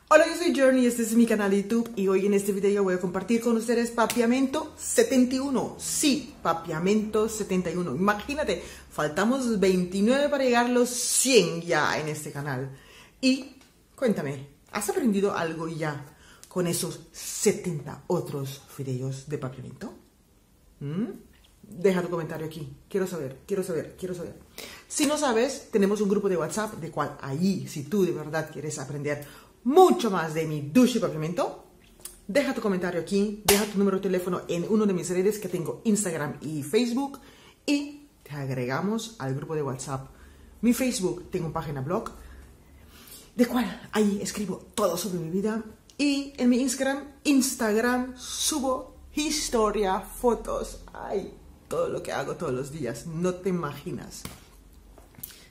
Hola, yo soy Journey, este es mi canal de YouTube y hoy en este video voy a compartir con ustedes Papiamento 71. Sí, Papiamento 71. Imagínate, faltamos 29 para llegar a los 100 ya en este canal. Y cuéntame, ¿has aprendido algo ya con esos 70 otros videos de Papiamento? Deja tu comentario aquí, quiero saber. Si no sabes, tenemos un grupo de WhatsApp, de cual ahí, si tú de verdad quieres aprender mucho más de mi Dushi Papiamento, deja tu comentario aquí, deja tu número de teléfono en uno de mis redes que tengo, Instagram y Facebook, y te agregamos al grupo de WhatsApp. Mi Facebook, tengo una página blog, de cual ahí escribo todo sobre mi vida, y en mi Instagram subo historia, fotos, todo lo que hago todos los días, no te imaginas.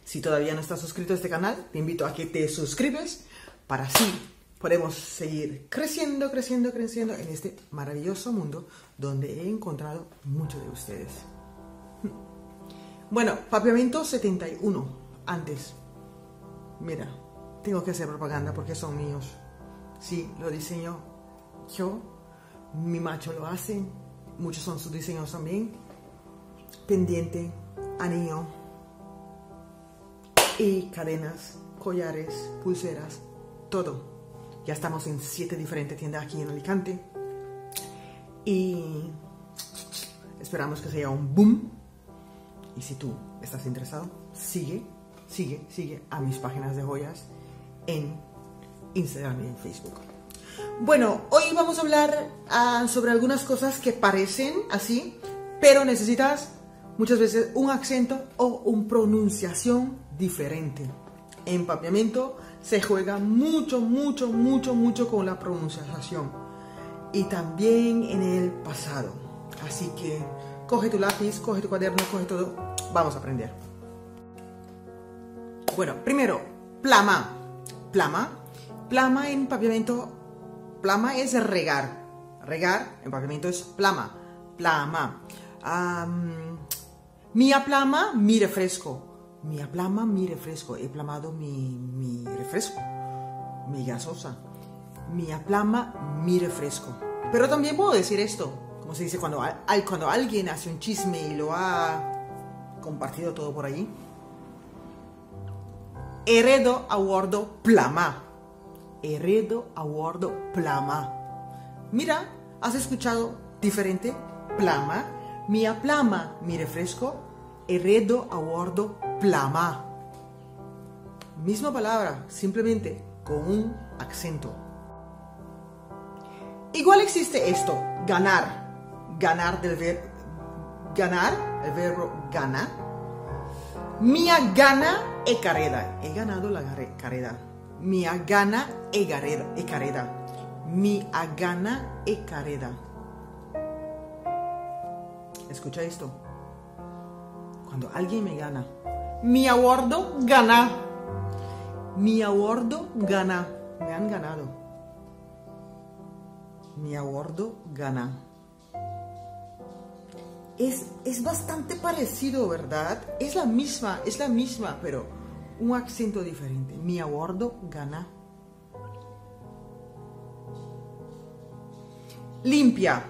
Si todavía no estás suscrito a este canal, te invito a que te suscribes para así podemos seguir creciendo en este maravilloso mundo donde he encontrado muchos de ustedes. Bueno, Papiamento 71. Antes, mira, tengo que hacer propaganda porque son míos. Sí, lo diseño yo, mi macho lo hace, muchos son sus diseños también. Pendiente, anillo y cadenas, collares, pulseras, todo. Ya estamos en 7 diferentes tiendas aquí en Alicante y esperamos que sea un boom. Y si tú estás interesado, sigue a mis páginas de joyas en Instagram y en Facebook. Bueno, hoy vamos a hablar sobre algunas cosas que parecen así, pero necesitas muchas veces un acento o una pronunciación diferente. En Papiamento se juega mucho con la pronunciación y también en el pasado. Así que coge tu lápiz, coge tu cuaderno, coge todo. Vamos a aprender. Bueno, primero, plama. Plama en Papiamento, plama es regar. Regar en Papiamento es plama. Mia plama, mi refresco. Mia plama, mi refresco. He plamado mi refresco, mi gasosa. Mia plama, mi refresco. Pero también puedo decir esto, como se dice cuando alguien hace un chisme y lo ha compartido todo por allí. Heredo a guardo plama. Heredo a guardo plama. Mira, ¿has escuchado diferente? Plama. Mia plama, mi refresco. Heredo a guardo plama. Misma palabra, simplemente con un acento. Igual existe esto, ganar. Ganar del verbo ganar, el verbo gana. Mia gana e careda. He ganado la careda. Mia gana e careda. Mia gana e careda. Escucha esto. Cuando alguien me gana, mi aguardo gana. Mi aguardo gana. Me han ganado. Mi aguardo gana. Es bastante parecido, ¿verdad? Es la misma, pero un acento diferente. Mi aguardo gana. Limpia.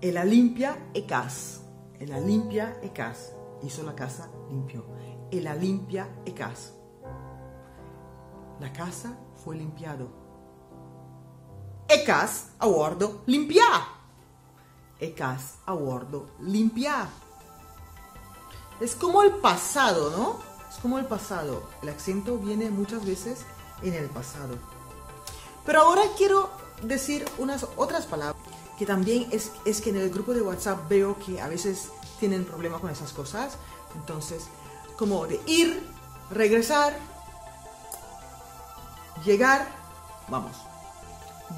E la limpia e cas. E la limpia e cas. Hizo la casa, limpió. E la limpia e cas. La casa fue limpiado. E cas a guardo limpia. E cas a guardo limpia. Es como el pasado, ¿no? Es como el pasado. El acento viene muchas veces en el pasado. Pero ahora quiero decir unas otras palabras que también es que en el grupo de WhatsApp veo que a veces tienen problemas con esas cosas. Entonces, como de ir, regresar, llegar, vamos.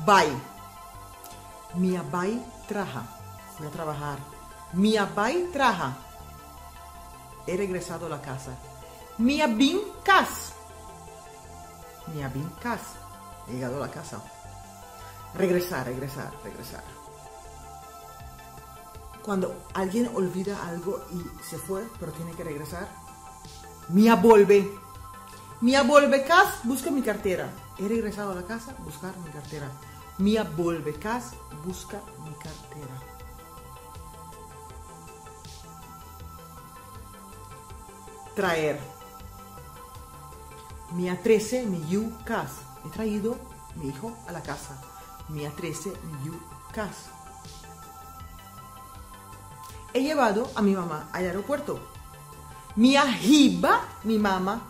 Bye. Mia bye traja. Fui a trabajar. Mia bye traja. He regresado a la casa. Mia bin cas. Mia bin cas. He llegado a la casa. Regresar. Cuando alguien olvida algo y se fue, pero tiene que regresar. Mia volve. Mia vuelve casa, busca mi cartera. He regresado a la casa, buscar mi cartera. Mia vuelve casa, busca mi cartera. Traer. Mia 13 mi yu cas. He traído mi hijo a la casa. Mia 13 mi yu cas. He llevado a mi mamá al aeropuerto. Mia hiba mi mamá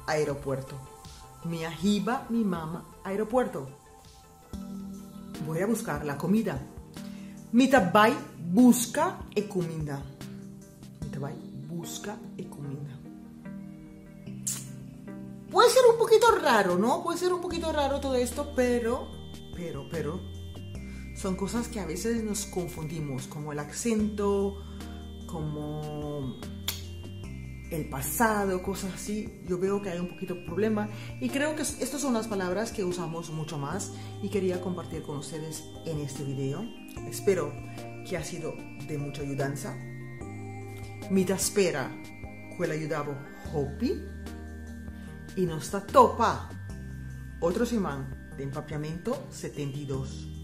aeropuerto. Mia hiba mi mamá aeropuerto. Voy a buscar la comida. Mita vai busca e comida. Mita vai busca e comida. Puede ser un poquito raro, ¿no? Puede ser un poquito raro todo esto, pero son cosas que a veces nos confundimos, como el acento, como el pasado, cosas así. Yo veo que hay un poquito de problema y creo que estas son las palabras que usamos mucho más y quería compartir con ustedes en este video. Espero que ha sido de mucha ayudanza. Mita spera quell'aiutavo Hopi y nos topa otro semana de empapiamiento 72.